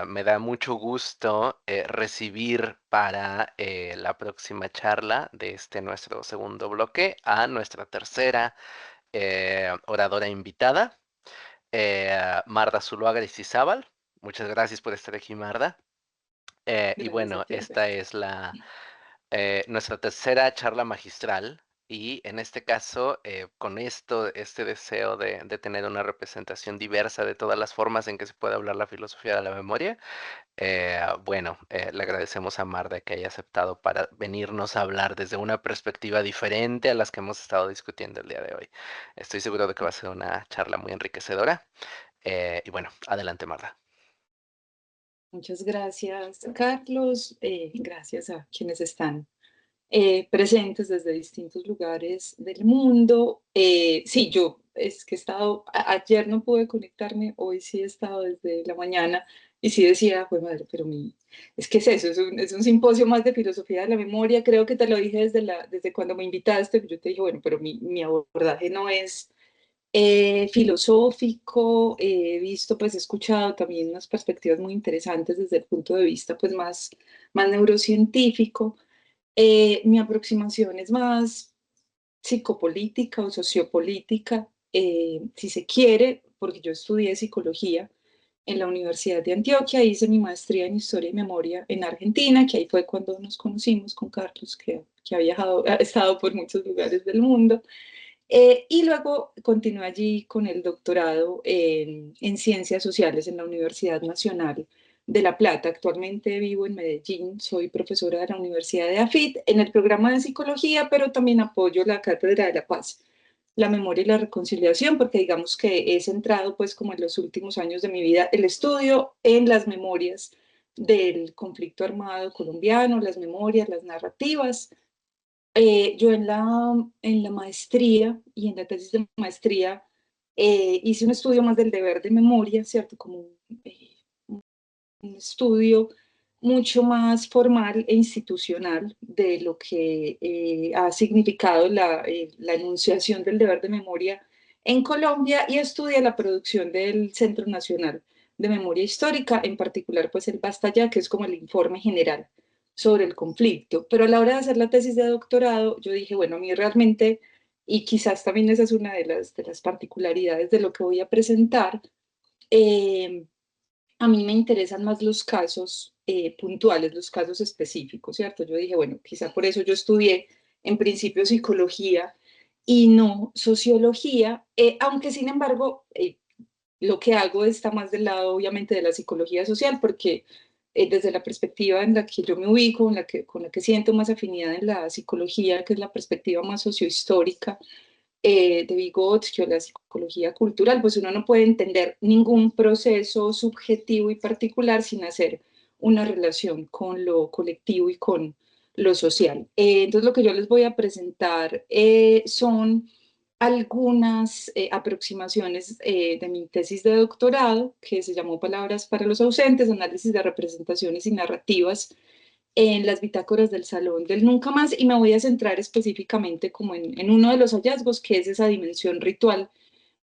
Me da mucho gusto recibir para la próxima charla de este nuestro segundo bloque a nuestra tercera oradora invitada, Marda Zuluaga Aristizábal. Muchas gracias por estar aquí, Marda. Y Gracias a bueno, ti, esta Alberto. es nuestra tercera charla magistral y en este caso, con este deseo de tener una representación diversa de todas las formas en que se puede hablar la filosofía de la memoria, bueno, le agradecemos a Marta que haya aceptado para venirnos a hablar desde una perspectiva diferente a las que hemos estado discutiendo el día de hoy. Estoy seguro de que va a ser una charla muy enriquecedora. Y bueno, adelante, Marta. Muchas gracias, Carlos. Gracias a quienes están presentes desde distintos lugares del mundo. Sí, yo es que he estado, ayer no pude conectarme, hoy sí he estado desde la mañana y sí decía, pues madre, pero es que es eso, es un simposio más de filosofía de la memoria. Creo que te lo dije desde cuando me invitaste, yo te dije, bueno, pero mi abordaje no es filosófico. He visto, pues he escuchado también unas perspectivas muy interesantes desde el punto de vista pues más neurocientífico. Mi aproximación es más psicopolítica o sociopolítica, si se quiere, porque yo estudié psicología en la Universidad de Antioquia, hice mi maestría en Historia y Memoria en Argentina, que ahí fue cuando nos conocimos con Carlos, que ha viajado, ha estado por muchos lugares del mundo. Y luego continué allí con el doctorado en Ciencias Sociales en la Universidad Nacional de La Plata. Actualmente vivo en Medellín, soy profesora de la Universidad de AFIT en el programa de Psicología, pero también apoyo la Cátedra de la Paz, la Memoria y la Reconciliación, porque digamos que he centrado pues como en los últimos años de mi vida el estudio en las memorias del conflicto armado colombiano, las memorias, las narrativas. Yo en la maestría y en la tesis de maestría hice un estudio más del deber de memoria, ¿cierto? Como un estudio mucho más formal e institucional de lo que ha significado la enunciación del deber de memoria en Colombia, y estudia la producción del Centro Nacional de Memoria Histórica, en particular pues el Basta Ya, que es como el informe general sobre el conflicto. Pero a la hora de hacer la tesis de doctorado, yo dije, bueno, a mí realmente, y quizás también esa es una de las particularidades de lo que voy a presentar, eh, a mí me interesan más los casos puntuales, los casos específicos, ¿cierto? Yo dije, bueno, quizá por eso yo estudié en principio psicología y no sociología, aunque sin embargo lo que hago está más del lado obviamente de la psicología social, porque desde la perspectiva en la que yo me ubico, con la que siento más afinidad en la psicología, que es la perspectiva más sociohistórica, de Vygotsky o la psicología cultural, pues uno no puede entender ningún proceso subjetivo y particular sin hacer una relación con lo colectivo y con lo social. Entonces lo que yo les voy a presentar son algunas aproximaciones de mi tesis de doctorado, que se llamó Palabras para los ausentes, análisis de representaciones y narrativas en las bitácoras del Salón del Nunca Más, y me voy a centrar específicamente como en uno de los hallazgos, que es esa dimensión ritual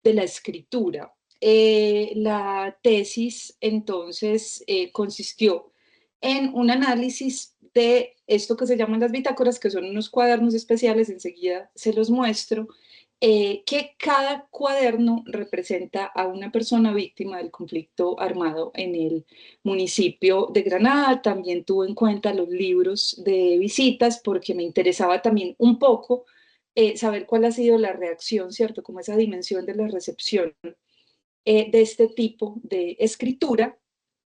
de la escritura. La tesis entonces consistió en un análisis de esto que se llaman las bitácoras, que son unos cuadernos especiales, enseguida se los muestro, que cada cuaderno representa a una persona víctima del conflicto armado en el municipio de Granada. También tuve en cuenta los libros de visitas porque me interesaba también un poco saber cuál ha sido la reacción, ¿cierto? Como esa dimensión de la recepción de este tipo de escritura.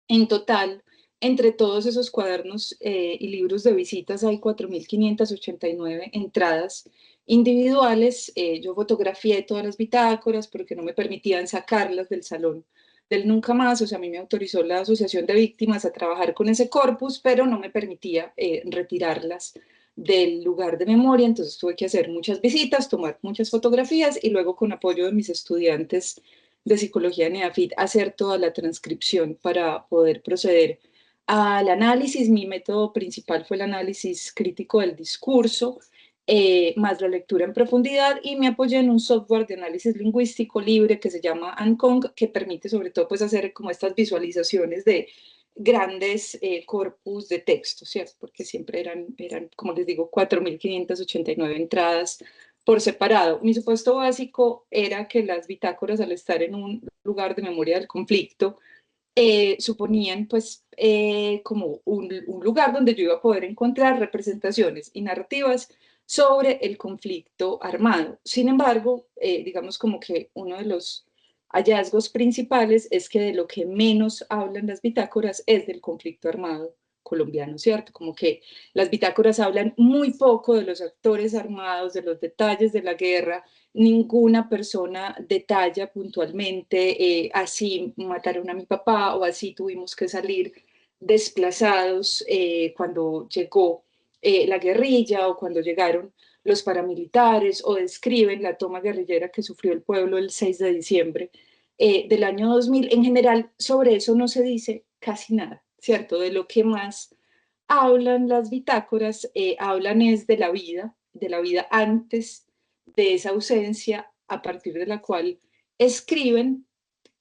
En total, entre todos esos cuadernos y libros de visitas hay 4.589 entradas individuales. Yo fotografié todas las bitácoras porque no me permitían sacarlas del salón del Nunca Más. O sea, a mí me autorizó la Asociación de Víctimas a trabajar con ese corpus, pero no me permitía retirarlas del lugar de memoria. Entonces tuve que hacer muchas visitas, tomar muchas fotografías y luego, con apoyo de mis estudiantes de psicología NEAFIT, hacer toda la transcripción para poder proceder al análisis. Mi método principal fue el análisis crítico del discurso, más la lectura en profundidad, y me apoyé en un software de análisis lingüístico libre que se llama Ancong, que permite sobre todo pues hacer como estas visualizaciones de grandes corpus de texto, ¿cierto? Porque siempre eran, como les digo, 4.589 entradas por separado. Mi supuesto básico era que las bitácoras, al estar en un lugar de memoria del conflicto, suponían pues como un lugar donde yo iba a poder encontrar representaciones y narrativas sobre el conflicto armado. Sin embargo, digamos como que uno de los hallazgos principales es que de lo que menos hablan las bitácoras es del conflicto armado colombiano, ¿cierto? Como que las bitácoras hablan muy poco de los actores armados, de los detalles de la guerra. Ninguna persona detalla puntualmente, así mataron a mi papá o así tuvimos que salir desplazados cuando llegó la guerrilla o cuando llegaron los paramilitares, o describen la toma guerrillera que sufrió el pueblo el 6 de diciembre del año 2000. En general, sobre eso no se dice casi nada, ¿cierto? De lo que más hablan las bitácoras, hablan es de la vida antes de esa ausencia, a partir de la cual escriben,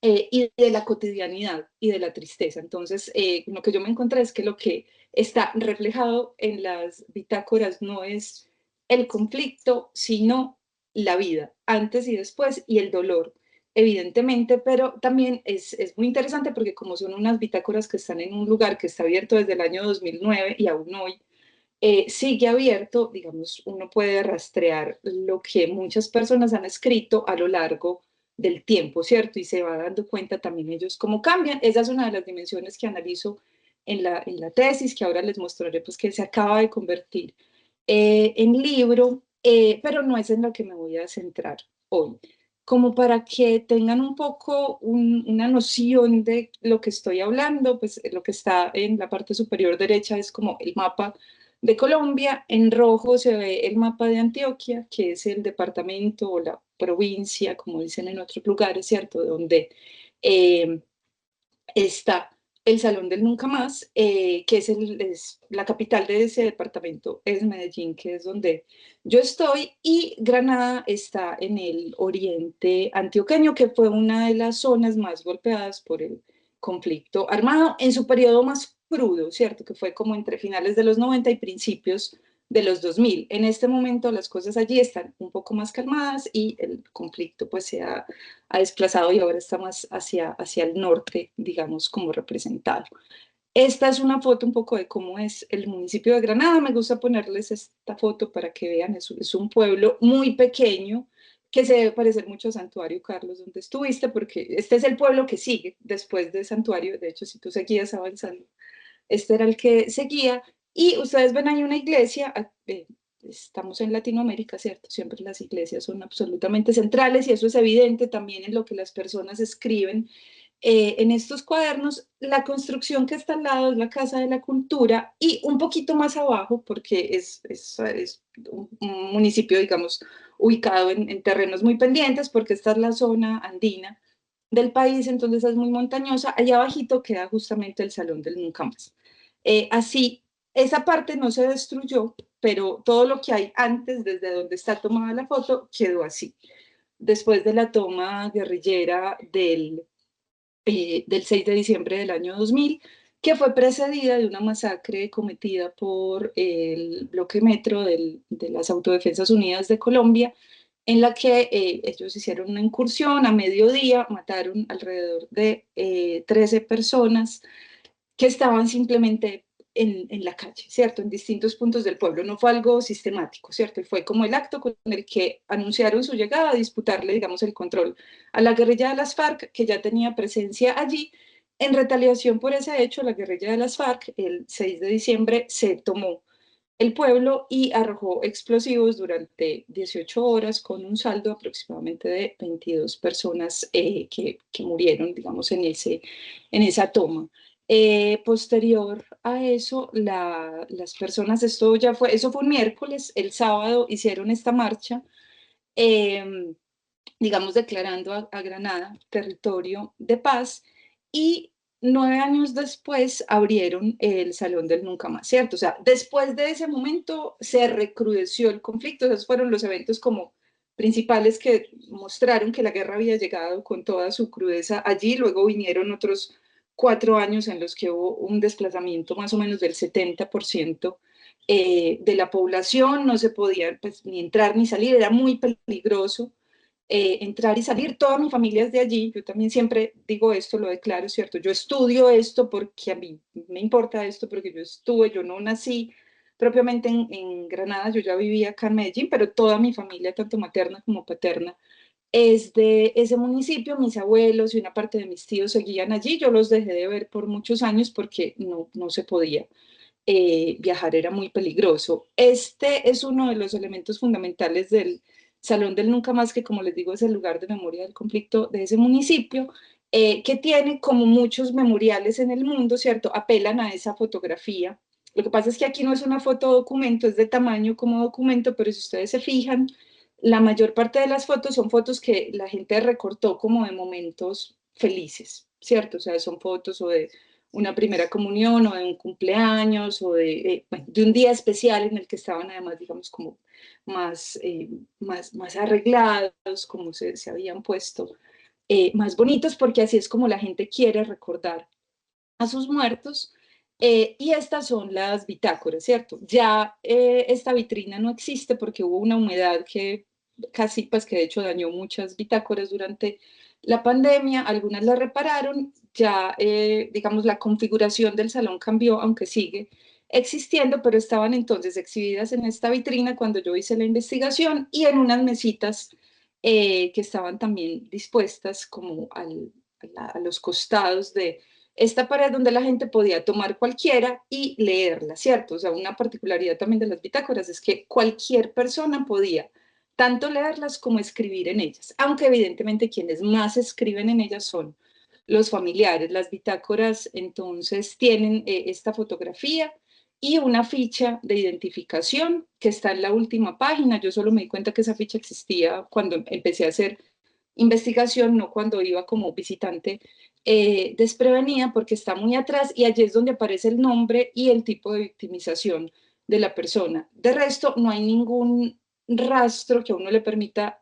y de la cotidianidad y de la tristeza. Entonces, lo que yo me encontré es que lo que está reflejado en las bitácoras no es el conflicto, sino la vida, antes y después, y el dolor, evidentemente, pero también es muy interesante porque como son unas bitácoras que están en un lugar que está abierto desde el año 2009 y aún hoy sigue abierto, digamos, uno puede rastrear lo que muchas personas han escrito a lo largo del tiempo, ¿cierto? Y se va dando cuenta también ellos cómo cambian. Esa es una de las dimensiones que analizo en la tesis, que ahora les mostraré, pues que se acaba de convertir en libro, pero no es en lo que me voy a centrar hoy. Como para que tengan un poco una noción de lo que estoy hablando, pues lo que está en la parte superior derecha es como el mapa de Colombia. En rojo se ve el mapa de Antioquia, que es el departamento o la provincia, como dicen en otros lugares, ¿cierto? Donde eh, está el Salón del Nunca Más, que es la capital de ese departamento, es Medellín, que es donde yo estoy, y Granada está en el oriente antioqueño, que fue una de las zonas más golpeadas por el conflicto armado en su periodo más crudo, ¿cierto? Que fue como entre finales de los 90 y principios de los 2000. En este momento las cosas allí están un poco más calmadas y el conflicto pues ha desplazado y ahora está más hacia el norte, digamos, como representado. Esta es una foto un poco de cómo es el municipio de Granada. Me gusta ponerles esta foto para que vean, es un pueblo muy pequeño que se debe parecer mucho a Santuario, Carlos, donde estuviste, porque este es el pueblo que sigue después de Santuario. De hecho, si tú seguías avanzando, este era el que seguía. Y ustedes ven ahí una iglesia, estamos en Latinoamérica, ¿cierto? Siempre las iglesias son absolutamente centrales y eso es evidente también en lo que las personas escriben en estos cuadernos. La construcción que está al lado es la Casa de la Cultura y un poquito más abajo, porque es un municipio, digamos, ubicado en terrenos muy pendientes, porque esta es la zona andina del país, entonces es muy montañosa. Allá abajito queda justamente el Salón del Nunca Más. Así, esa parte no se destruyó, pero todo lo que hay antes, desde donde está tomada la foto, quedó así. Después de la toma guerrillera del 6 de diciembre del año 2000, que fue precedida de una masacre cometida por el bloque Metro de las Autodefensas Unidas de Colombia, en la que ellos hicieron una incursión a mediodía, mataron alrededor de 13 personas que estaban simplemente en la calle, ¿cierto? En distintos puntos del pueblo. No fue algo sistemático, ¿cierto? Fue como el acto con el que anunciaron su llegada a disputarle, digamos, el control a la guerrilla de las FARC, que ya tenía presencia allí. En retaliación por ese hecho, la guerrilla de las FARC, el 6 de diciembre, se tomó el pueblo y arrojó explosivos durante 18 horas con un saldo aproximadamente de 22 personas que murieron, digamos, en esa toma. Posterior a eso, las personas, eso fue un miércoles, el sábado hicieron esta marcha, eh, digamos, declarando a Granada territorio de paz, y 9 años después abrieron el Salón del Nunca Más, ¿cierto? O sea, después de ese momento se recrudeció el conflicto. Esos fueron los eventos como principales que mostraron que la guerra había llegado con toda su crudeza allí. Luego vinieron otros 4 años en los que hubo un desplazamiento más o menos del 70% de la población, no se podía pues, ni entrar ni salir, era muy peligroso entrar y salir. Toda mi familia es de allí, yo también siempre digo esto, lo declaro, ¿cierto? Yo estudio esto porque a mí me importa esto, porque yo no nací propiamente en Granada, yo ya vivía acá en Medellín, pero toda mi familia, tanto materna como paterna, es de ese municipio. Mis abuelos y una parte de mis tíos seguían allí, yo los dejé de ver por muchos años porque no se podía. Viajar era muy peligroso. Este es uno de los elementos fundamentales del Salón del Nunca Más, que como les digo es el lugar de memoria del conflicto de ese municipio, que tiene como muchos memoriales en el mundo, ¿cierto? Apelan a esa fotografía. Lo que pasa es que aquí no es una foto documento, es de tamaño como documento, pero si ustedes se fijan, la mayor parte de las fotos son fotos que la gente recortó como de momentos felices, ¿cierto? O sea, son fotos o de una primera comunión o de un cumpleaños o bueno, de un día especial en el que estaban además, digamos, como más arreglados, como se habían puesto, más bonitos, porque así es como la gente quiere recordar a sus muertos. Y estas son las bitácoras, ¿cierto? Ya esta vitrina no existe porque hubo una humedad que casi, pues que de hecho dañó muchas bitácoras durante la pandemia, algunas las repararon, ya digamos la configuración del salón cambió, aunque sigue existiendo, pero estaban entonces exhibidas en esta vitrina cuando yo hice la investigación y en unas mesitas que estaban también dispuestas como a los costados de esta pared donde la gente podía tomar cualquiera y leerla, ¿cierto? O sea, una particularidad también de las bitácoras es que cualquier persona podía tanto leerlas como escribir en ellas, aunque evidentemente quienes más escriben en ellas son los familiares. Las bitácoras entonces tienen esta fotografía y una ficha de identificación que está en la última página. Yo solo me di cuenta que esa ficha existía cuando empecé a hacer investigación, no cuando iba como visitante desprevenida, porque está muy atrás y allí es donde aparece el nombre y el tipo de victimización de la persona. De resto, no hay ningún rastro que a uno le permita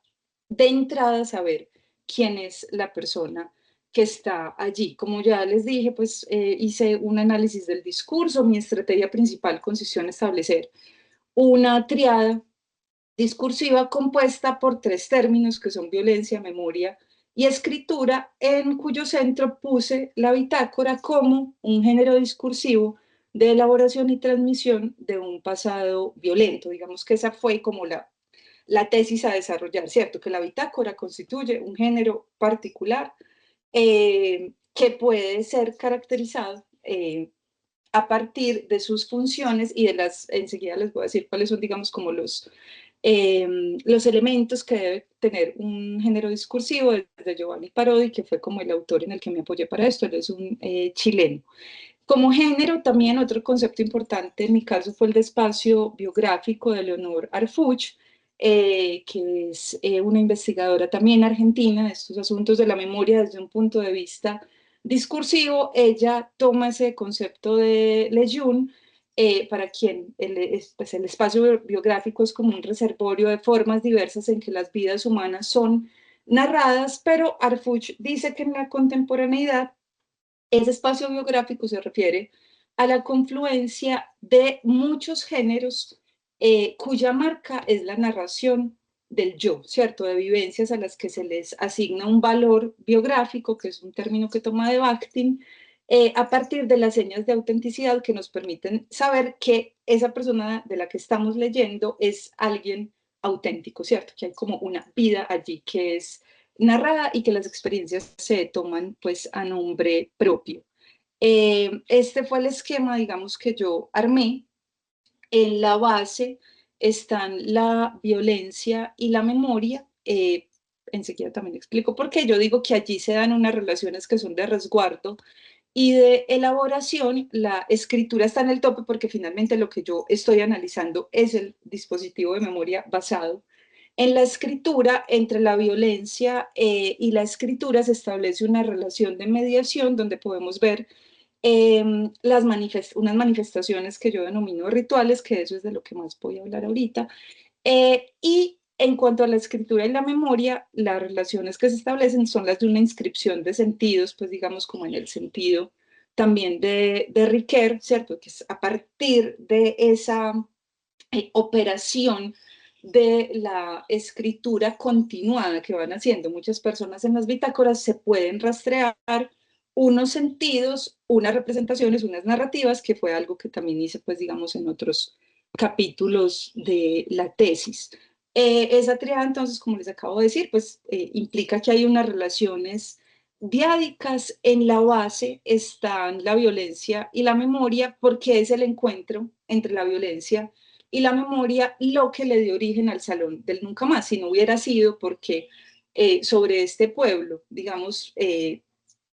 de entrada saber quién es la persona que está allí. Como ya les dije, pues hice un análisis del discurso. Mi estrategia principal consistió en establecer una triada discursiva compuesta por 3 términos que son violencia, memoria y escritura, en cuyo centro puse la bitácora como un género discursivo de elaboración y transmisión de un pasado violento. Digamos que esa fue como la tesis a desarrollar, ¿cierto? Que la bitácora constituye un género particular que puede ser caracterizado a partir de sus funciones y de enseguida les voy a decir cuáles son, digamos, como los elementos que debe tener un género discursivo, desde Giovanni Parodi, que fue como el autor en el que me apoyé para esto. Él es un chileno. Como género, también otro concepto importante en mi caso fue el de espacio biográfico de Leonor Arfuch, que es una investigadora también argentina de estos asuntos de la memoria desde un punto de vista discursivo. Ella toma ese concepto de Lejeune, para quien pues el espacio biográfico es como un reservorio de formas diversas en que las vidas humanas son narradas, pero Arfuch dice que en la contemporaneidad ese espacio biográfico se refiere a la confluencia de muchos géneros cuya marca es la narración del yo, ¿cierto? De vivencias a las que se les asigna un valor biográfico, que es un término que toma de Bakhtin, a partir de las señas de autenticidad que nos permiten saber que esa persona de la que estamos leyendo es alguien auténtico, ¿cierto? Que hay como una vida allí que es narrada y que las experiencias se toman pues a nombre propio. Este fue el esquema, digamos, que yo armé. En la base están la violencia y la memoria. Enseguida también explico por qué. Yo digo que allí se dan unas relaciones que son de resguardo y de elaboración. La escritura está en el tope porque finalmente lo que yo estoy analizando es el dispositivo de memoria basado en la escritura. Entre la violencia y la escritura se establece una relación de mediación donde podemos ver unas manifestaciones que yo denomino rituales, que eso es de lo que más voy a hablar ahorita. Y en cuanto a la escritura y la memoria, las relaciones que se establecen son las de una inscripción de sentidos, pues digamos como en el sentido también de Riquer, ¿cierto? Que es a partir de esa operación de la escritura continuada que van haciendo muchas personas en las bitácoras, se pueden rastrear unos sentidos, unas representaciones, unas narrativas, que fue algo que también hice, pues digamos, en otros capítulos de la tesis. Esa triada, entonces, como les acabo de decir, pues implica que hay unas relaciones diádicas. En la base están la violencia y la memoria, porque es el encuentro entre la violencia y la memoria lo que le dio origen al Salón del Nunca Más. Si no hubiera sido porque sobre este pueblo, digamos,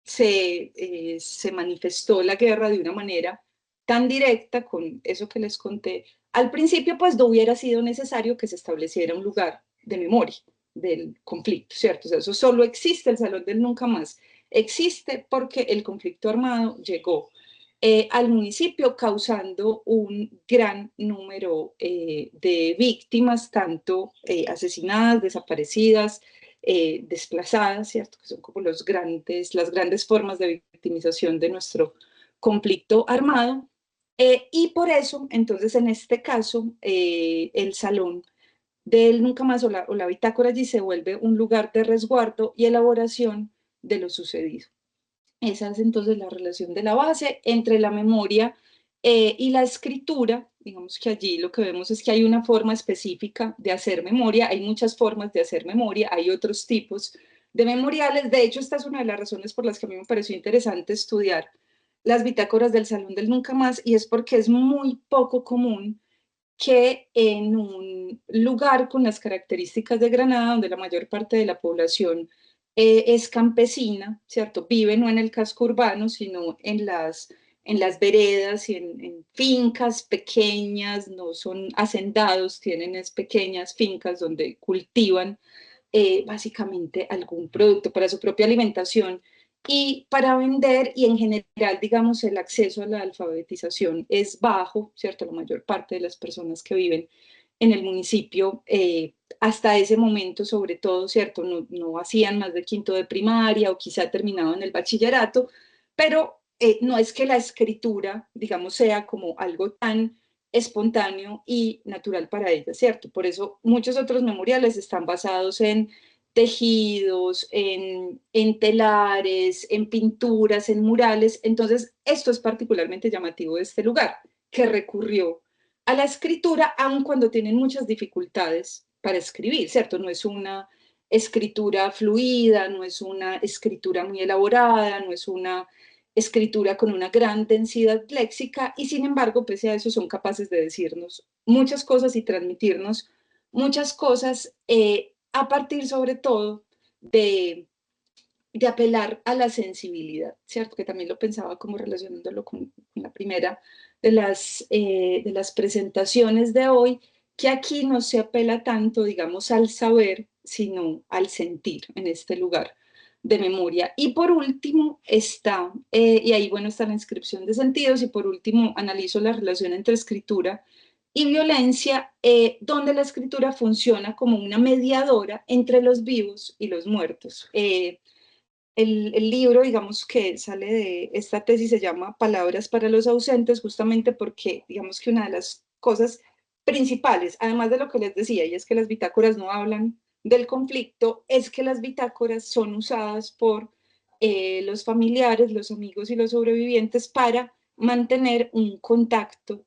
se manifestó la guerra de una manera tan directa con eso que les conté al principio, pues no hubiera sido necesario que se estableciera un lugar de memoria del conflicto, ¿cierto? O sea, eso solo existe, el Salón del Nunca Más existe porque el conflicto armado llegó al municipio, causando un gran número de víctimas, tanto asesinadas, desaparecidas, desplazadas, ¿cierto? Que son como las grandes formas de victimización de nuestro conflicto armado. Y por eso, entonces, en este caso, el salón del Nunca Más o la bitácora allí se vuelve un lugar de resguardo y elaboración de lo sucedido. Esa es entonces la relación de la base entre la memoria y la escritura. Digamos que allí lo que vemos es que hay una forma específica de hacer memoria, hay muchas formas de hacer memoria, hay otros tipos de memoriales. De hecho, esta es una de las razones por las que a mí me pareció interesante estudiar las bitácoras del Salón del Nunca Más, y es porque es muy poco común que en un lugar con las características de Granada, donde la mayor parte de la población es campesina, ¿cierto? Vive no en el casco urbano, sino en las veredas y en fincas pequeñas, no son hacendados, tienen es pequeñas fincas donde cultivan básicamente algún producto para su propia alimentación y para vender, y en general, digamos, el acceso a la alfabetización es bajo, ¿cierto? La mayor parte de las personas que viven en el municipio, hasta ese momento, sobre todo, ¿cierto? No hacían más de quinto de primaria o quizá terminaban el bachillerato, pero no es que la escritura, digamos, sea como algo tan espontáneo y natural para ellas, ¿cierto? Por eso muchos otros memoriales están basados en tejidos, en telares, en pinturas, en murales. Entonces, esto es particularmente llamativo de este lugar, que recurrió a la escritura, aun cuando tienen muchas dificultades para escribir, ¿cierto? No es una escritura fluida, no es una escritura muy elaborada, no es una escritura con una gran densidad léxica, y sin embargo, pese a eso, son capaces de decirnos muchas cosas y transmitirnos muchas cosas a partir sobre todo de apelar a la sensibilidad, ¿cierto? Que también lo pensaba como relacionándolo con la primera de las presentaciones de hoy, que aquí no se apela tanto, digamos, al saber, sino al sentir en este lugar de memoria. Y por último está, y ahí bueno está la inscripción de sentidos, y por último analizo la relación entre escritura y violencia, donde la escritura funciona como una mediadora entre los vivos y los muertos. El libro, digamos, que sale de esta tesis se llama Palabras para los ausentes, justamente porque, digamos, que una de las cosas principales, además de lo que les decía, y es que las bitácoras no hablan del conflicto, es que las bitácoras son usadas por los familiares, los amigos y los sobrevivientes para mantener un contacto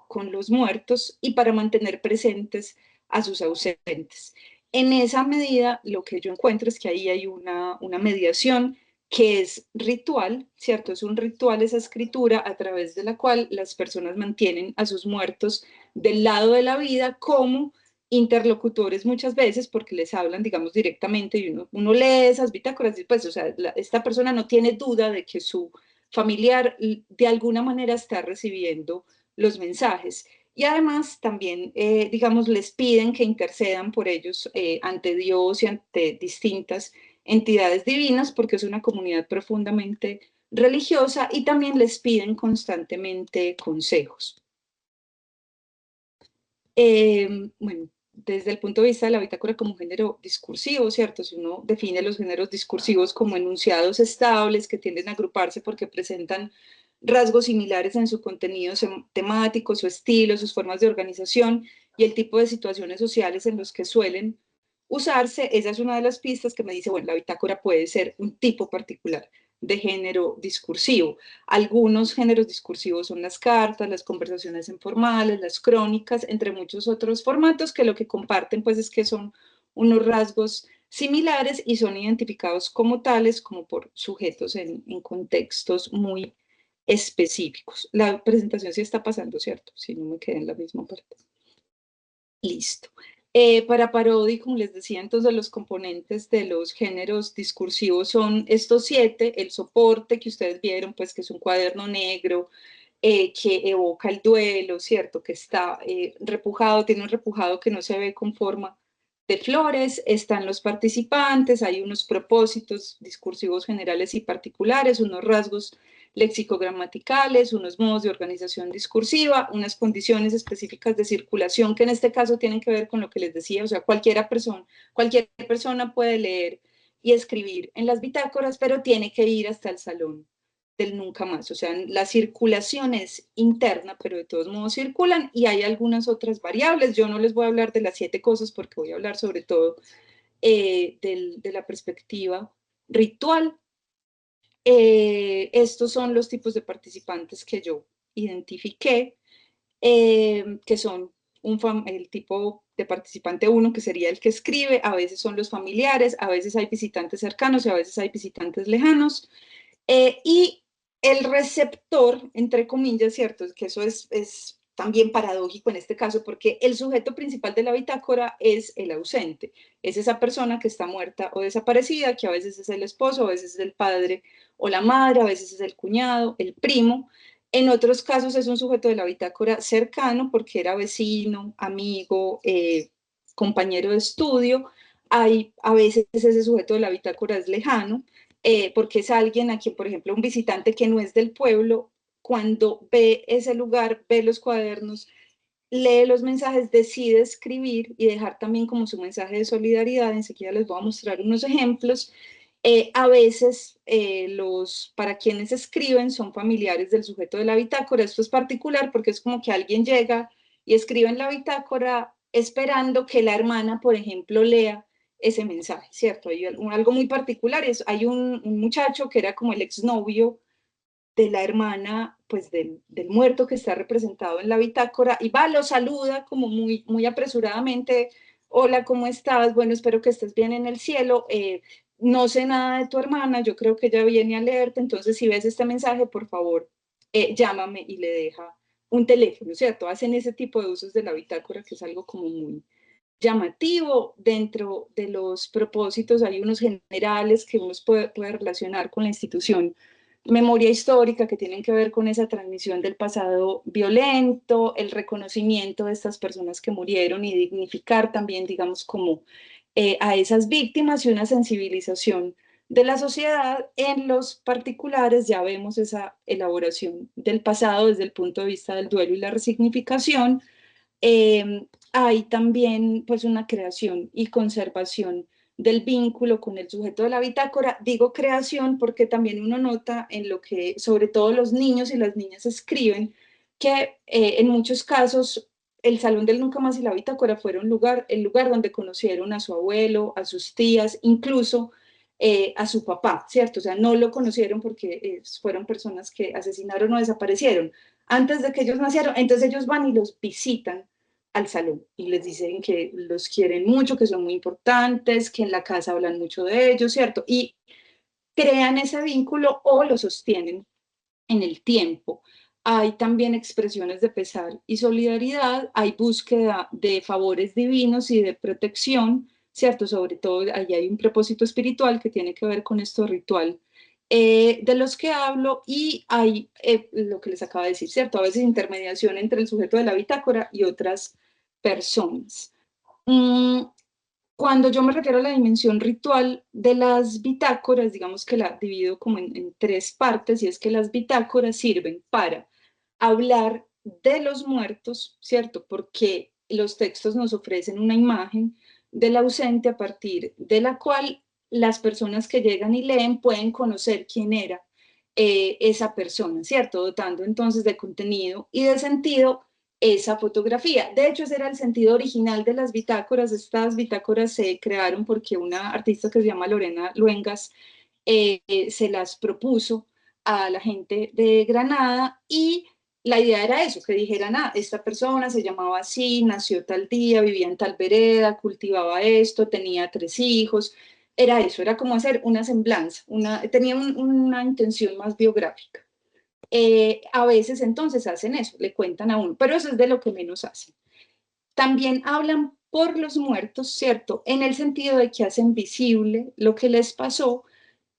con los muertos y para mantener presentes a sus ausentes. En esa medida, lo que yo encuentro es que ahí hay una mediación que es ritual, ¿cierto? Es un ritual esa escritura a través de la cual las personas mantienen a sus muertos del lado de la vida como interlocutores muchas veces, porque les hablan, digamos, directamente, y uno lee esas bitácoras y pues, o sea, esta persona no tiene duda de que su familiar de alguna manera está recibiendo los mensajes. Y además también, digamos, les piden que intercedan por ellos ante Dios y ante distintas entidades divinas, porque es una comunidad profundamente religiosa, y también les piden constantemente consejos. Bueno, desde el punto de vista de la bitácora como género discursivo, ¿cierto? Si uno define los géneros discursivos como enunciados estables que tienden a agruparse porque presentan rasgos similares en su contenido temático, su estilo, sus formas de organización y el tipo de situaciones sociales en los que suelen usarse, esa es una de las pistas que me dice, bueno, la bitácora puede ser un tipo particular de género discursivo. Algunos géneros discursivos son las cartas, las conversaciones informales, las crónicas, entre muchos otros formatos que lo que comparten pues es que son unos rasgos similares y son identificados como tales, como por sujetos en contextos muy específicos. La presentación sí está pasando, ¿cierto? Si no me quedé en la misma parte. Listo. Para Parodi, como les decía, entonces los componentes de los géneros discursivos son estos 7, el soporte que ustedes vieron, pues que es un cuaderno negro, que evoca el duelo, ¿cierto? Que está repujado, tiene un repujado que no se ve con forma de flores, están los participantes, hay unos propósitos discursivos generales y particulares, unos rasgos léxico-gramaticales, unos modos de organización discursiva, unas condiciones específicas de circulación que en este caso tienen que ver con lo que les decía, o sea, cualquier persona puede leer y escribir en las bitácoras, pero tiene que ir hasta el salón del nunca más, o sea, la circulación es interna, pero de todos modos circulan y hay algunas otras variables, yo no les voy a hablar de las 7 cosas porque voy a hablar sobre todo de la perspectiva ritual. Estos son los tipos de participantes que yo identifiqué, que son el tipo de participante 1, que sería el que escribe, a veces son los familiares, a veces hay visitantes cercanos y a veces hay visitantes lejanos, y el receptor, entre comillas, ¿cierto? Que eso es también paradójico en este caso, porque el sujeto principal de la bitácora es el ausente, es esa persona que está muerta o desaparecida, que a veces es el esposo, a veces es el padre o la madre, a veces es el cuñado, el primo. En otros casos es un sujeto de la bitácora cercano porque era vecino, amigo, compañero de estudio. A veces ese sujeto de la bitácora es lejano, porque es alguien a quien, por ejemplo, un visitante que no es del pueblo, cuando ve ese lugar, ve los cuadernos, lee los mensajes, decide escribir y dejar también como su mensaje de solidaridad. Enseguida les voy a mostrar unos ejemplos. A veces para quienes escriben son familiares del sujeto de la bitácora. Esto es particular porque es como que alguien llega y escribe en la bitácora esperando que la hermana, por ejemplo, lea ese mensaje, ¿cierto? Hay algo muy particular. Hay un muchacho que era como el exnovio de la hermana, pues del muerto que está representado en la bitácora, y va, lo saluda como muy, muy apresuradamente, hola, ¿cómo estás? Bueno, espero que estés bien en el cielo, no sé nada de tu hermana, yo creo que ella viene a leerte, entonces si ves este mensaje, por favor, llámame, y le deja un teléfono, ¿cierto? Hacen ese tipo de usos de la bitácora que es algo como muy llamativo. Dentro de los propósitos hay unos generales que uno puede relacionar con la institución memoria histórica, que tienen que ver con esa transmisión del pasado violento, el reconocimiento de estas personas que murieron y dignificar también, digamos, como a esas víctimas, y una sensibilización de la sociedad. En los particulares ya vemos esa elaboración del pasado desde el punto de vista del duelo y la resignificación. Hay también pues una creación y conservación del vínculo con el sujeto de la bitácora. Digo creación porque también uno nota en lo que sobre todo los niños y las niñas escriben, que en muchos casos el Salón del Nunca Más y la bitácora fueron el lugar donde conocieron a su abuelo, a sus tías, incluso a su papá, ¿cierto? O sea, no lo conocieron porque fueron personas que asesinaron o desaparecieron antes de que ellos nacieron, entonces ellos van y los visitan al salón y les dicen que los quieren mucho, que son muy importantes, que en la casa hablan mucho de ellos, ¿cierto? Y crean ese vínculo o lo sostienen en el tiempo. Hay también expresiones de pesar y solidaridad, hay búsqueda de favores divinos y de protección, ¿cierto? Sobre todo, ahí hay un propósito espiritual que tiene que ver con esto ritual de los que hablo, y hay lo que les acabo de decir, ¿cierto? A veces intermediación entre el sujeto de la bitácora y otras personas. Mm, Cuando yo me refiero a la dimensión ritual de las bitácoras, digamos que la divido como en 3 partes, y es que las bitácoras sirven para hablar de los muertos, ¿cierto? Porque los textos nos ofrecen una imagen del ausente a partir de la cual las personas que llegan y leen pueden conocer quién era esa persona, ¿cierto? Dotando entonces de contenido y de sentido esa fotografía. De hecho, ese era el sentido original de las bitácoras. Estas bitácoras se crearon porque una artista que se llama Lorena Luengas se las propuso a la gente de Granada y la idea era eso, que dijeran, ah, esta persona se llamaba así, nació tal día, vivía en tal vereda, cultivaba esto, tenía 3 hijos. Era eso, era como hacer una semblanza, tenía una intención más biográfica. A veces entonces hacen eso, le cuentan a uno, pero eso es de lo que menos hacen. También hablan por los muertos, ¿cierto? En el sentido de que hacen visible lo que les pasó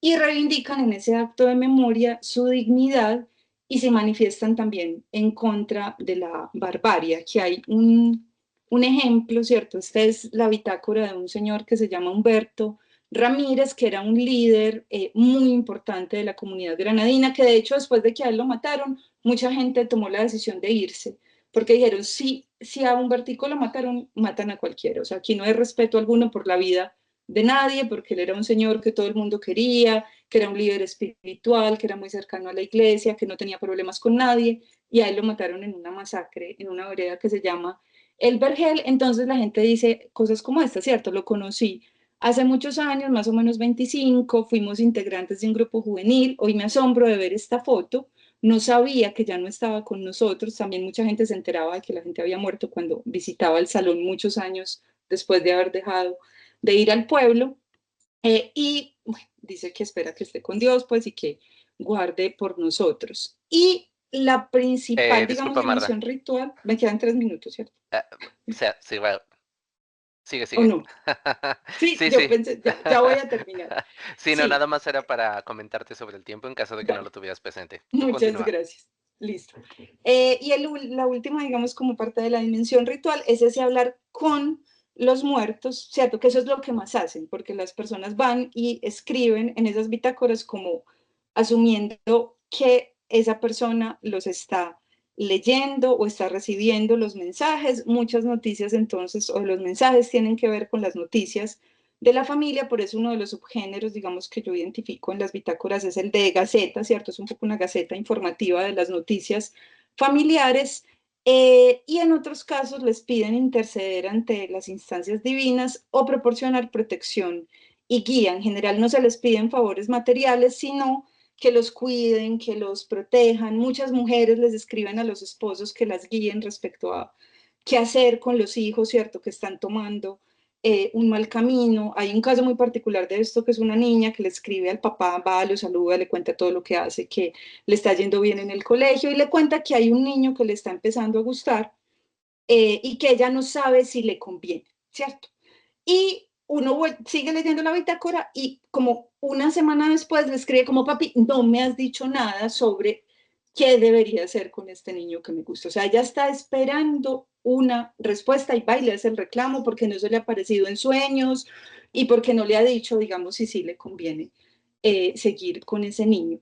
y reivindican en ese acto de memoria su dignidad y se manifiestan también en contra de la barbarie. Aquí hay un ejemplo, ¿cierto? Esta es la bitácora de un señor que se llama Humberto Ramírez, que era un líder muy importante de la comunidad granadina, que de hecho después de que a él lo mataron, mucha gente tomó la decisión de irse, porque dijeron, si a Humbertico lo mataron, matan a cualquiera. O sea, aquí no hay respeto alguno por la vida de nadie, porque él era un señor que todo el mundo quería, que era un líder espiritual, que era muy cercano a la iglesia, que no tenía problemas con nadie, y a él lo mataron en una masacre, en una vereda que se llama El Vergel. Entonces la gente dice cosas como esta, ¿cierto? Lo conocí hace muchos años, más o menos 25, fuimos integrantes de un grupo juvenil, hoy me asombro de ver esta foto, no sabía que ya no estaba con nosotros, también mucha gente se enteraba de que la gente había muerto cuando visitaba el salón muchos años después de haber dejado de ir al pueblo, y bueno, dice que espera que esté con Dios, pues, y que guarde por nosotros. Y la principal, digamos, Disculpa, Marta. dimensión ritual, me quedan 3 minutos, ¿cierto? O sea, sí, bueno, sigue, ¿O sigue. no? Sí, Sí, yo sí. pensé, ya voy a terminar. Sí, no, Sí, nada más era para comentarte sobre el tiempo en caso de que no dale, lo tuvieras presente. Tú muchas continúa. gracias. Listo. Y la última, digamos, como parte de la dimensión ritual, es ese hablar con los muertos, ¿cierto? Que eso es lo que más hacen, porque las personas van y escriben en esas bitácoras como asumiendo que esa persona los está leyendo o está recibiendo los mensajes. Muchas noticias entonces, o los mensajes tienen que ver con las noticias de la familia, por eso uno de los subgéneros, digamos, que yo identifico en las bitácoras es el de gaceta, ¿cierto? Es un poco una gaceta informativa de las noticias familiares, y en otros casos les piden interceder ante las instancias divinas o proporcionar protección y guía. En general no se les piden favores materiales, sino que los cuiden, que los protejan. Muchas mujeres les escriben a los esposos que las guíen respecto a qué hacer con los hijos, ¿cierto? Que están tomando un mal camino. Hay un caso muy particular de esto, que es una niña que le escribe al papá, va, lo saluda, le cuenta todo lo que hace, que le está yendo bien en el colegio y le cuenta que hay un niño que le está empezando a gustar, y que ella no sabe si le conviene, ¿cierto? Y uno sigue leyendo la bitácora y como una semana después le escribe como, papi, no me has dicho nada sobre qué debería hacer con este niño que me gusta. O sea, ella está esperando una respuesta y va y le hace el reclamo porque no se le ha aparecido en sueños y porque no le ha dicho, digamos, si sí le conviene seguir con ese niño.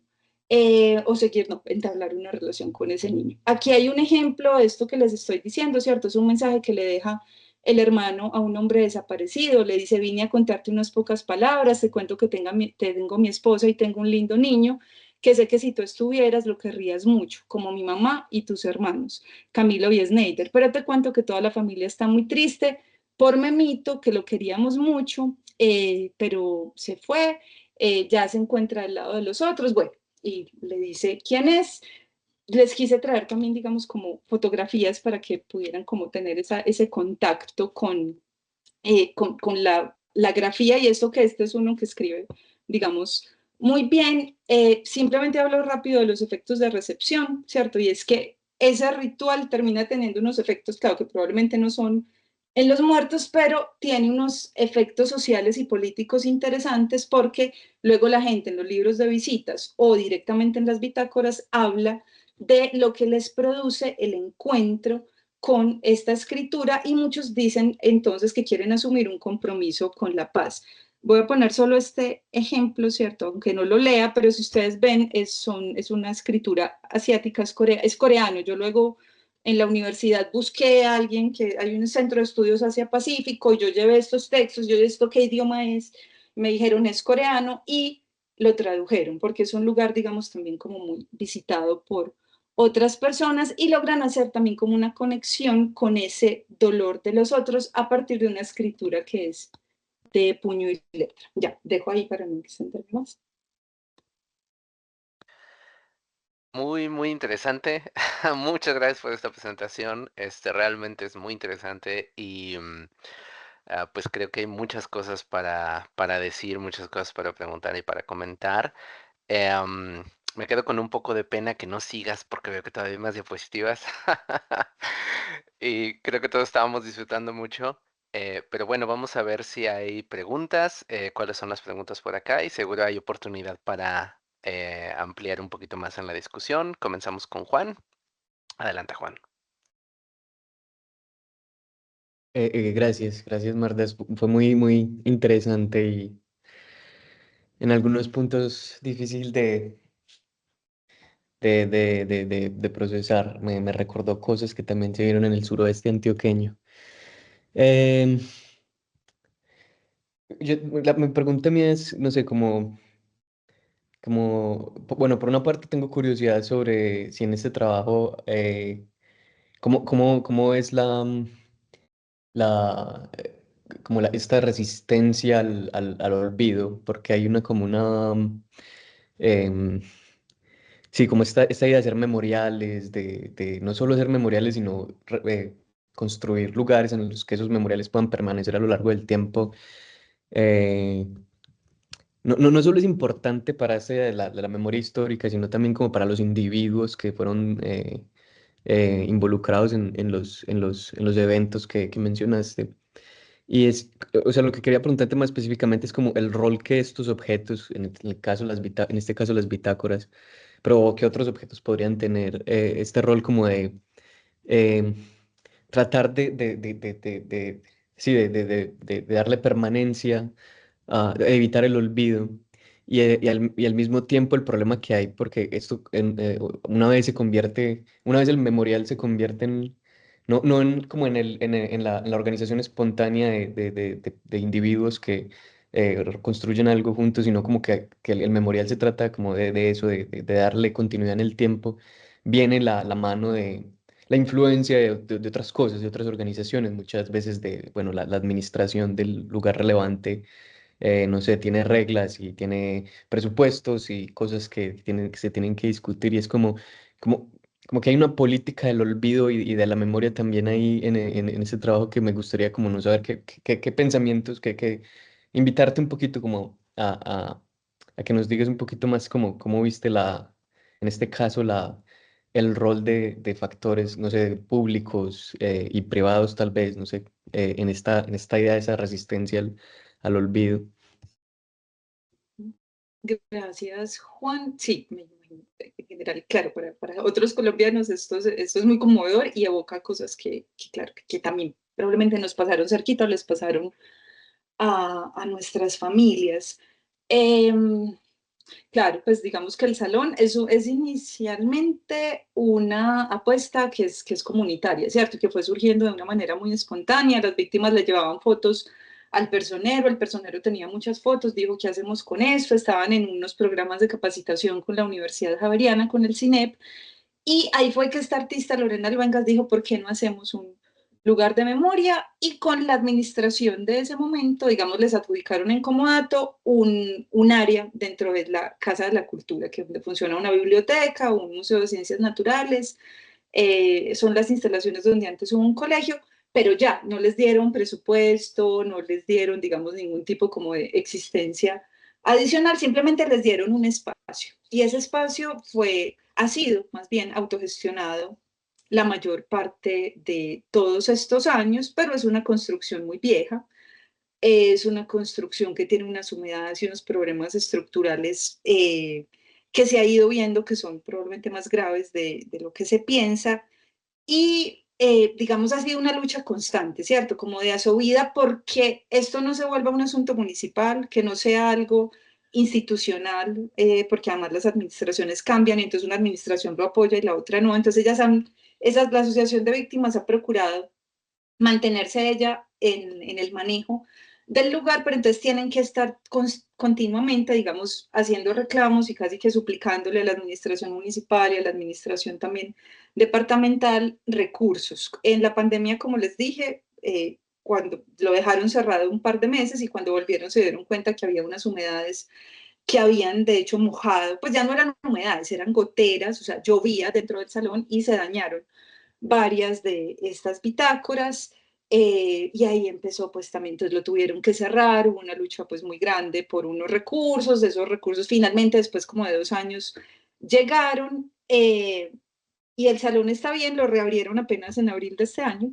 O seguir, no, entablar una relación con ese niño. Aquí hay un ejemplo de esto que les estoy diciendo, ¿cierto? Es un mensaje que le deja el hermano a un hombre desaparecido, le dice, vine a contarte unas pocas palabras, te cuento que tengo mi esposa y tengo un lindo niño, que sé que si tú estuvieras lo querrías mucho, como mi mamá y tus hermanos, Camilo y Sneider, pero te cuento que toda la familia está muy triste por Memito, que lo queríamos mucho, pero se fue, ya se encuentra al lado de los otros, bueno, y le dice quién es. Les quise traer también, digamos, como fotografías para que pudieran como tener ese contacto con la grafía, y esto que este es uno que escribe, digamos, muy bien. Simplemente hablo rápido de los efectos de recepción, ¿cierto? Y es que ese ritual termina teniendo unos efectos, claro, que probablemente no son en los muertos, pero tiene unos efectos sociales y políticos interesantes porque luego la gente en los libros de visitas o directamente en las bitácoras habla de lo que les produce el encuentro con esta escritura, y muchos dicen entonces que quieren asumir un compromiso con la paz. Voy a poner solo este ejemplo, ¿cierto? Aunque no lo lea, pero si ustedes ven, es una escritura asiática, es coreano. Yo luego en la universidad busqué a alguien que hay un centro de estudios Asia-Pacífico, yo llevé estos textos, yo esto qué idioma es, me dijeron es coreano y lo tradujeron, porque es un lugar, digamos, también como muy visitado por otras personas y logran hacer también como una conexión con ese dolor de los otros a partir de una escritura que es de puño y letra. Ya, dejo ahí para no extenderme más. Muy, muy interesante. Muchas gracias por esta presentación. Realmente es muy interesante y pues creo que hay muchas cosas para decir, muchas cosas para preguntar y para comentar. Em, Me quedo con un poco de pena que no sigas porque veo que todavía hay más diapositivas. Y creo que todos estábamos disfrutando mucho. Pero bueno, vamos a ver si hay preguntas, cuáles son las preguntas por acá y seguro hay oportunidad para ampliar un poquito más en la discusión. Comenzamos con Juan. Adelante, Juan. Gracias Marta, fue muy, muy interesante y en algunos puntos difícil de procesar. Me recordó cosas que también se vieron en el suroeste antioqueño. Em, Mi pregunta mía es, no sé, bueno, por una parte tengo curiosidad sobre si en este trabajo, cómo es la, esta resistencia al olvido, porque hay una como una, em, sí, como esta idea de hacer memoriales, de no solo hacer memoriales, sino construir lugares en los que esos memoriales puedan permanecer a lo largo del tiempo. eh, no solo es importante para esta idea de la memoria histórica, sino también como para los individuos que fueron involucrados en los eventos que mencionaste. Y es, o sea, lo que quería preguntarte más específicamente es como el rol que estos objetos, en el caso en este caso las bitácoras, pero qué otros objetos podrían tener este rol como de eh, tratar sí, de darle permanencia, de evitar el olvido y al mismo tiempo el problema que hay, porque esto una vez el memorial se convierte en, no en, como en, en la organización espontánea de individuos que construyen algo juntos, sino como que el memorial se trata como de eso, de darle continuidad en el tiempo, viene la mano de la influencia de otras cosas, de otras organizaciones, muchas veces de, bueno, la administración del lugar relevante, no sé, tiene reglas y tiene presupuestos y cosas que se tienen que discutir y es como, como que hay una política del olvido y de la memoria también ahí en ese trabajo que me gustaría como no saber qué pensamientos, invitarte un poquito como a que nos digas un poquito más como cómo viste en este caso el rol de factores, no sé, públicos y privados tal vez, no sé, en esta idea de esa resistencia al olvido. Gracias, Juan. Sí, me imagino, en general, claro, para otros colombianos esto es muy conmovedor y evoca cosas que claro, que también probablemente nos pasaron cerquita o les pasaron a nuestras familias. Em, Claro, pues digamos que el salón es inicialmente una apuesta que es comunitaria, ¿cierto? Que fue surgiendo de una manera muy espontánea. Las víctimas le llevaban fotos al personero, el personero tenía muchas fotos, dijo, ¿qué hacemos con esto? Estaban en unos programas de capacitación con la Universidad Javeriana, con el CINEP, y ahí fue que esta artista, Lorena Luengas, dijo, ¿por qué no hacemos un lugar de memoria? Y con la administración de ese momento, digamos, les adjudicaron en comodato un área dentro de la Casa de la Cultura, que donde funciona una biblioteca, un museo de ciencias naturales, son las instalaciones donde antes hubo un colegio, pero ya no les dieron presupuesto, no les dieron, digamos, ningún tipo como de existencia adicional, simplemente les dieron un espacio. Y ese espacio ha sido más bien autogestionado la mayor parte de todos estos años, pero es una construcción muy vieja, es una construcción que tiene unas humedades y unos problemas estructurales que se ha ido viendo que son probablemente más graves de lo que se piensa y digamos ha sido una lucha constante, ¿cierto? Como de a su vida porque esto no se vuelva un asunto municipal, que no sea algo institucional, porque además las administraciones cambian, y entonces una administración lo apoya y la otra no. Entonces la Asociación de Víctimas ha procurado mantenerse ella en el manejo del lugar, pero entonces tienen que estar continuamente, digamos, haciendo reclamos y casi que suplicándole a la administración municipal y a la administración también departamental recursos. En la pandemia, como les dije, cuando lo dejaron cerrado un par de meses y cuando volvieron se dieron cuenta que había unas humedades que habían de hecho mojado, pues ya no eran humedades, eran goteras, o sea, llovía dentro del salón y se dañaron varias de estas bitácoras. Y ahí empezó pues también, entonces lo tuvieron que cerrar, hubo una lucha pues muy grande por unos recursos, de esos recursos finalmente después como de 2 años llegaron, y el salón está bien, lo reabrieron apenas en abril de este año,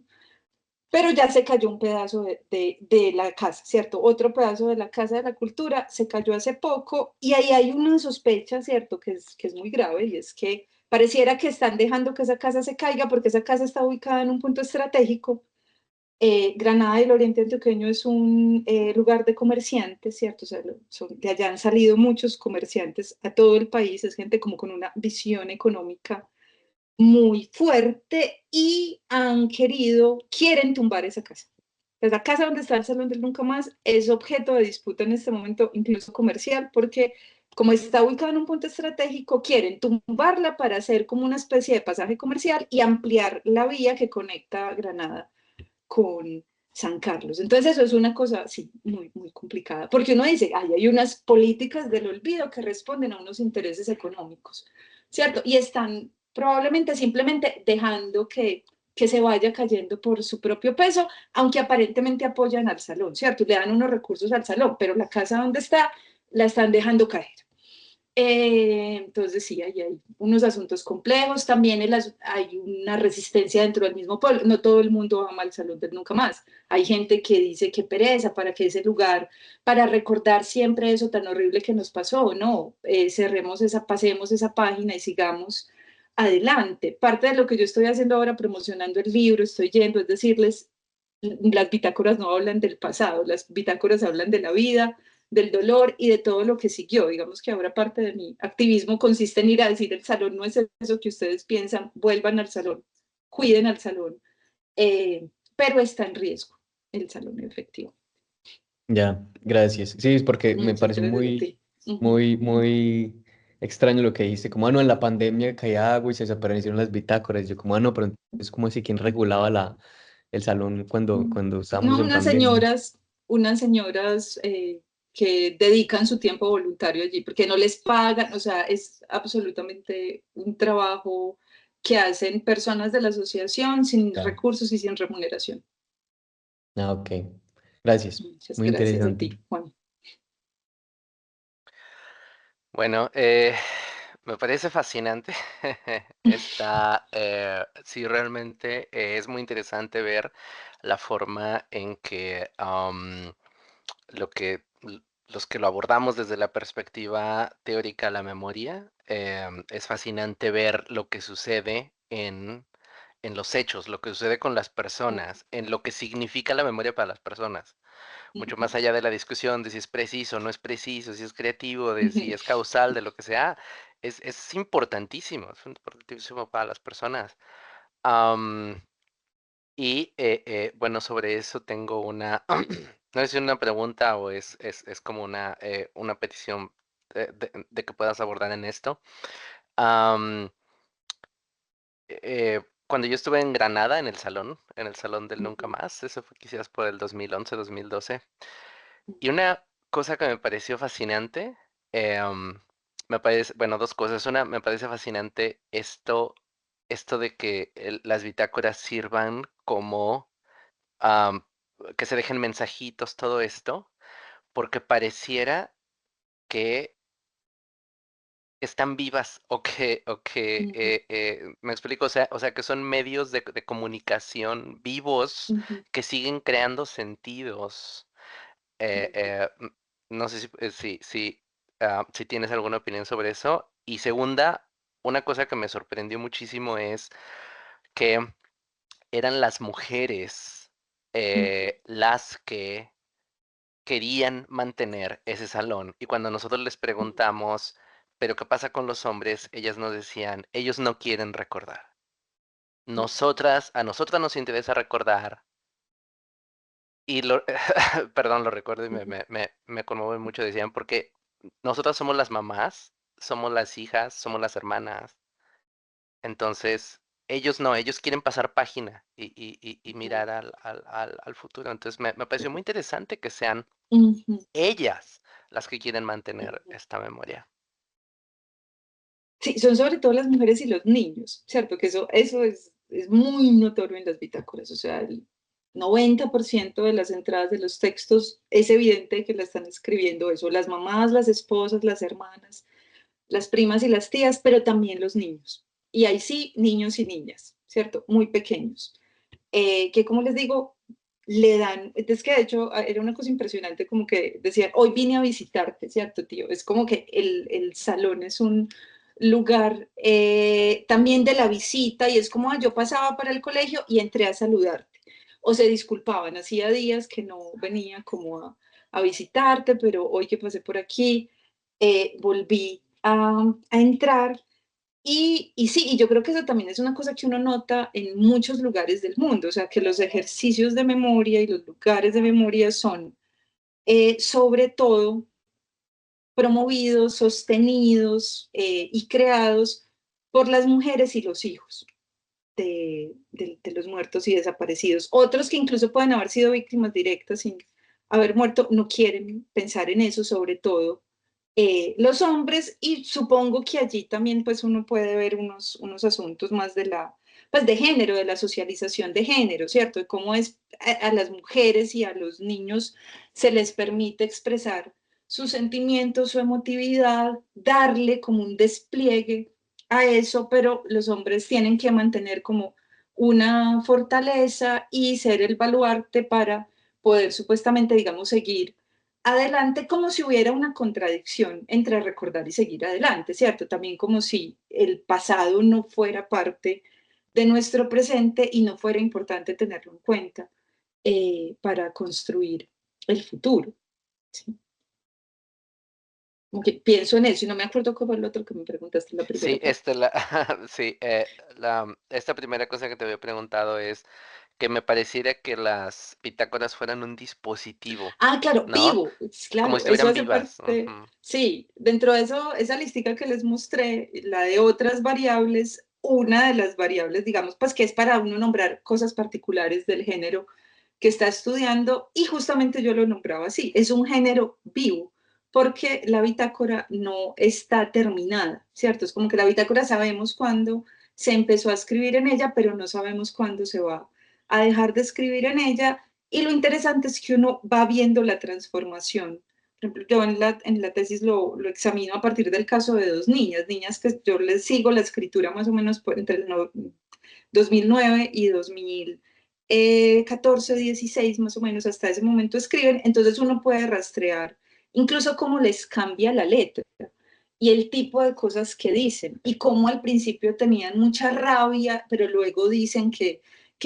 pero ya se cayó un pedazo de la casa, ¿cierto? Otro pedazo de la Casa de la Cultura se cayó hace poco y ahí hay una sospecha, ¿cierto? Que es muy grave y es que pareciera que están dejando que esa casa se caiga porque esa casa está ubicada en un punto estratégico. Granada del Oriente Antioqueño es un lugar de comerciantes, ¿cierto? O sea, de allá han salido muchos comerciantes a todo el país, es gente como con una visión económica muy fuerte y quieren tumbar esa casa. Pues la casa donde está el Salón del Nunca Más es objeto de disputa en este momento, incluso comercial, porque como está ubicada en un punto estratégico, quieren tumbarla para hacer como una especie de pasaje comercial y ampliar la vía que conecta Granada con San Carlos. Entonces eso es una cosa, sí, muy, muy complicada, porque uno dice, ay, hay unas políticas del olvido que responden a unos intereses económicos, ¿cierto? Y están probablemente simplemente dejando que se vaya cayendo por su propio peso, aunque aparentemente apoyan al salón, ¿cierto? Le dan unos recursos al salón, pero la casa donde está la están dejando caer. Entonces sí, hay unos asuntos complejos, también hay una resistencia dentro del mismo pueblo, no todo el mundo ama el Salón del Nunca Más, hay gente que dice que pereza, para que ese lugar, para recordar siempre eso tan horrible que nos pasó, no, pasemos esa página y sigamos adelante. Parte de lo que yo estoy haciendo ahora promocionando el libro, estoy yendo, es decirles, las bitácoras no hablan del pasado, las bitácoras hablan de la vida, del dolor y de todo lo que siguió. Digamos que ahora parte de mi activismo consiste en ir a decir el salón no es eso que ustedes piensan, vuelvan al salón, cuiden al salón, pero está en riesgo el salón efectivo. Ya, gracias. Sí, es porque me Muchas parece gracias a muy, ti. Ujú. muy, muy extraño lo que dijiste. Como, no, en la pandemia caía agua y se desaparecieron las bitácoras. Yo como, no, pero entonces, como así? ¿Quién regulaba el salón cuando estábamos No, en pandemia? unas señoras que dedican su tiempo voluntario allí, porque no les pagan, o sea, es absolutamente un trabajo que hacen personas de la asociación sin Ya. recursos y sin remuneración. Ah, ok. Gracias. Muchas Muy gracias a interesante. ti, Juan. Bueno, me parece fascinante. Sí, realmente es muy interesante ver la forma en que lo que los que lo abordamos desde la perspectiva teórica de la memoria, es fascinante ver lo que sucede en los hechos, lo que sucede con las personas, en lo que significa la memoria para las personas mucho más allá de la discusión de si es preciso o no es preciso, si es creativo, de si es causal, de lo que sea, es importantísimo para las personas. Am, bueno, sobre eso tengo no sé si una pregunta o es como una petición de que puedas abordar en esto. Am, Cuando yo estuve en Granada, en el Salón del Nunca Más, eso fue quizás por el 2011, 2012. Y una cosa que me pareció fascinante, me parece, bueno, dos cosas. Una, me parece fascinante esto de que las bitácoras sirvan como am, que se dejen mensajitos, todo esto, porque pareciera que están vivas me explico, o sea, que son medios de comunicación vivos que siguen creando sentidos. Eh, eh, n- no sé si tienes alguna opinión sobre eso. Y segunda, una cosa que me sorprendió muchísimo es que eran las mujeres las que querían mantener ese salón. Y cuando nosotros les preguntamos, ¿pero qué pasa con los hombres? Ellas nos decían, ellos no quieren recordar. A nosotras nos interesa recordar. Y perdón, lo recuerdo y me conmueve mucho, decían, porque nosotras somos las mamás, somos las hijas, somos las hermanas. Entonces, ellos no, ellos quieren pasar página y mirar al futuro. Entonces, me pareció muy interesante que sean Ujú. ellas las que quieren mantener esta memoria. Sí, son sobre todo las mujeres y los niños, ¿cierto? Que eso es muy notorio en las bitácoras, o sea, el 90% de las entradas de los textos es evidente que la están escribiendo eso, las mamás, las esposas, las hermanas, las primas y las tías, pero también los niños. Y ahí sí, niños y niñas, ¿cierto? Muy pequeños. Que como les digo, le dan, es que de hecho era una cosa impresionante, como que decían, hoy vine a visitarte, ¿cierto, tío? Es como que el salón es un lugar también de la visita y es como, yo pasaba para el colegio y entré a saludarte. O se disculpaban, hacía días que no venía como a visitarte, pero hoy que pasé por aquí, volví a entrar y sí, y yo creo que eso también es una cosa que uno nota en muchos lugares del mundo, o sea, que los ejercicios de memoria y los lugares de memoria son sobre todo promovidos, sostenidos y creados por las mujeres y los hijos de los muertos y desaparecidos. Otros que incluso pueden haber sido víctimas directas sin haber muerto, no quieren pensar en eso, sobre todo los hombres, y supongo que allí también pues uno puede ver unos asuntos más de pues de género, de la socialización de género, ¿cierto? De cómo es a las mujeres y a los niños se les permite expresar sus sentimientos, su emotividad, darle como un despliegue a eso, pero los hombres tienen que mantener como una fortaleza y ser el baluarte para poder supuestamente, digamos, seguir adelante, como si hubiera una contradicción entre recordar y seguir adelante, ¿cierto? También como si el pasado no fuera parte de nuestro presente y no fuera importante tenerlo en cuenta para construir el futuro. ¿Sí? Como que pienso en eso y no me acuerdo cómo fue el otro que me preguntaste en la primera Sí, parte. sí, esta primera cosa que te había preguntado es que me pareciera que las bitácoras fueran un dispositivo, Ah, claro, ¿no? vivo, Como claro, si eso estuvieran hace vivas. parte, Ujú. sí, dentro de eso, esa listica que les mostré, la de otras variables, una de las variables, digamos, pues que es para uno nombrar cosas particulares del género que está estudiando, y justamente yo lo nombraba así, es un género vivo, porque la bitácora no está terminada, ¿cierto? Es como que la bitácora sabemos cuándo se empezó a escribir en ella, pero no sabemos cuándo se va a dejar de escribir en ella, y lo interesante es que uno va viendo la transformación. Por ejemplo, yo en la tesis lo examino a partir del caso de dos niñas que yo les sigo la escritura más o menos entre el 2009 y 2014, 16 más o menos, hasta ese momento escriben, entonces uno puede rastrear incluso cómo les cambia la letra y el tipo de cosas que dicen y cómo al principio tenían mucha rabia, pero luego dicen que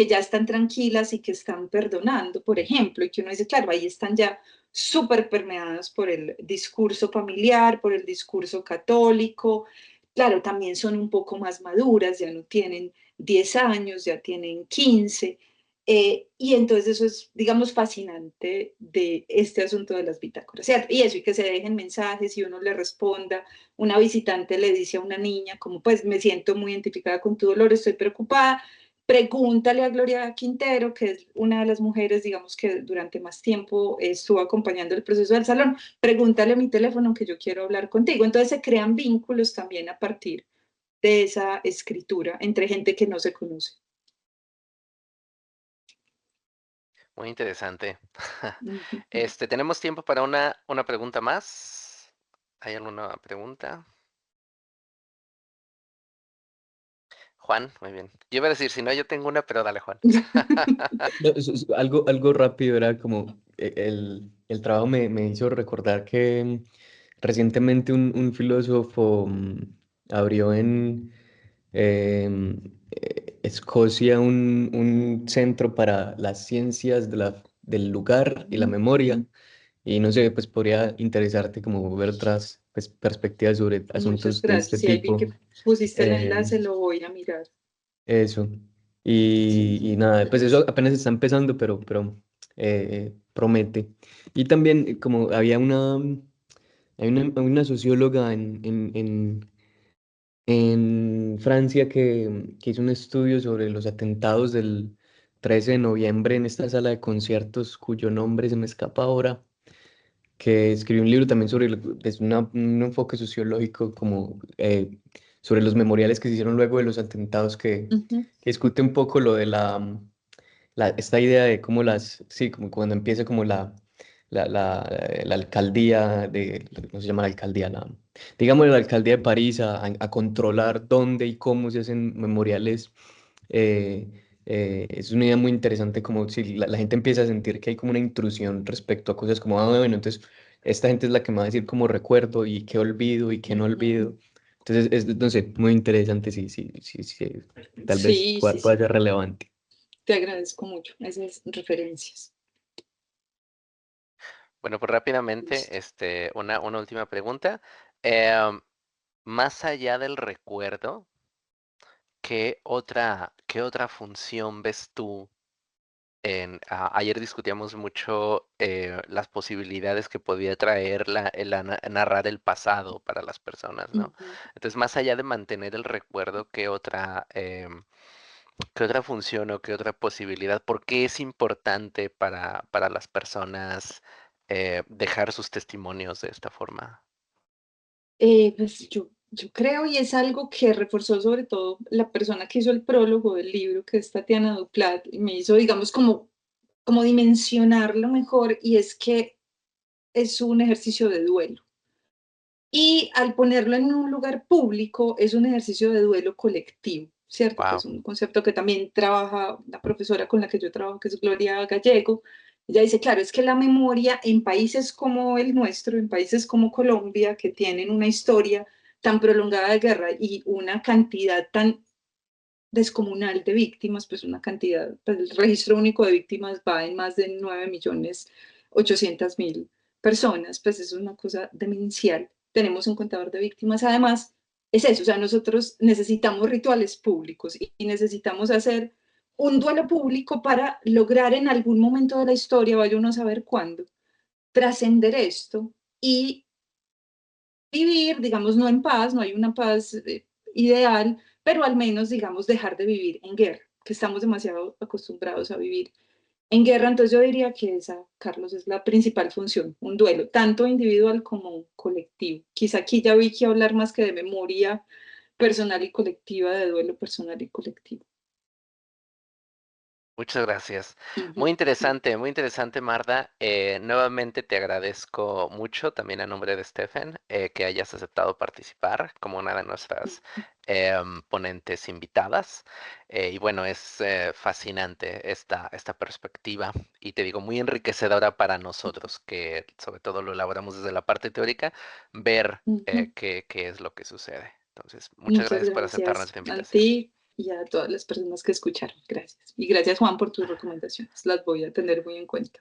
ya están tranquilas y que están perdonando, por ejemplo, y que uno dice, claro, ahí están ya súper permeadas por el discurso familiar, por el discurso católico, claro, también son un poco más maduras, ya no tienen 10 años, ya tienen 15, y entonces eso es, digamos, fascinante de este asunto de las bitácoras, ¿cierto? Y eso, y que se dejen mensajes y uno le responda, una visitante le dice a una niña, como pues me siento muy identificada con tu dolor, estoy preocupada, pregúntale a Gloria Quintero, que es una de las mujeres, digamos, que durante más tiempo estuvo acompañando el proceso del salón, pregúntale a mi teléfono que yo quiero hablar contigo. Entonces se crean vínculos también a partir de esa escritura entre gente que no se conoce. Muy interesante. Ujú. ¿Tenemos tiempo para una pregunta más? ¿Hay alguna pregunta? Juan, muy bien. Yo iba a decir, si no, yo tengo una, pero dale, Juan. No, algo rápido era como el trabajo me hizo recordar que recientemente un filósofo abrió en Escocia un centro para las ciencias del lugar y la memoria. y no sé, pues podría interesarte como ver otras pues, perspectivas sobre Muchas asuntos de este gracias. Y ahí vi tipo. que pusiste el Eh, enlace, lo voy a mirar. Eso. Sí, Y nada, pues eso apenas está empezando, pero promete. Y también como hay una socióloga en Francia que hizo un estudio sobre los atentados del 13 de noviembre en esta sala de conciertos cuyo nombre se me escapa ahora, que escribió un libro también sobre un enfoque sociológico como sobre los memoriales que se hicieron luego de los atentados ujú. que discute un poco lo de esta idea de cómo sí, como cuando empieza como la alcaldía no se llama la alcaldía, digamos la alcaldía de París a controlar dónde y cómo se hacen memoriales. Es una idea muy interesante como si la gente empieza a sentir que hay como una intrusión respecto a cosas como, bueno, entonces esta gente es la que me va a decir como recuerdo y qué olvido y qué no Ujú. olvido. Entonces, no sé, muy interesante, sí, sí, sí, sí, tal vez Sí, sí, pueda sí. ser relevante. Te agradezco mucho esas referencias. Bueno, pues rápidamente, Listo. una última pregunta. Em, Más allá del recuerdo, ¿qué otra función ves tú ayer discutíamos mucho las posibilidades que podía traer narrar el pasado para las personas, ¿no? Ujú. Entonces, más allá de mantener el recuerdo, ¿qué otra función o qué otra posibilidad? ¿Por qué es importante para las personas dejar sus testimonios de esta forma? Pues yo creo, y es algo que reforzó sobre todo la persona que hizo el prólogo del libro, que es Tatiana Duplat, y me hizo, digamos, como dimensionarlo mejor, y es que es un ejercicio de duelo. Y al ponerlo en un lugar público, es un ejercicio de duelo colectivo, ¿cierto? Que Wow, es un concepto que también trabaja la profesora con la que yo trabajo, que es Gloria Gallego. Ella dice, claro, es que la memoria en países como el nuestro, en países como Colombia, que tienen una historia tan prolongada de guerra y una cantidad tan descomunal de víctimas, pues una cantidad, pues el registro único de víctimas va en más de 9.800.000 personas, pues es una cosa demencial. Tenemos un contador de víctimas, además, es eso, o sea, nosotros necesitamos rituales públicos y necesitamos hacer un duelo público para lograr en algún momento de la historia, vaya uno a saber cuándo, trascender esto y vivir, digamos, no en paz, no hay una paz ideal, pero al menos, digamos, dejar de vivir en guerra, que estamos demasiado acostumbrados a vivir en guerra. Entonces yo diría que esa, Carlos, es la principal función, un duelo, tanto individual como colectivo. Quizá aquí ya vi que hablar más que de memoria personal y colectiva, de duelo personal y colectivo. muchas gracias. Ujú. Muy interesante, Marta. Nuevamente te agradezco mucho, también a nombre de Stephen, que hayas aceptado participar como una de nuestras ponentes invitadas. Y bueno, es fascinante esta perspectiva y te digo, muy enriquecedora para nosotros, que sobre todo lo elaboramos desde la parte teórica, ver Ujú. qué es lo que sucede. Entonces, muchas Muchas gracias por aceptar gracias nuestra a invitación. ti y a todas las personas que escucharon. Gracias. Y gracias, Juan, por tus recomendaciones. Las voy a tener muy en cuenta.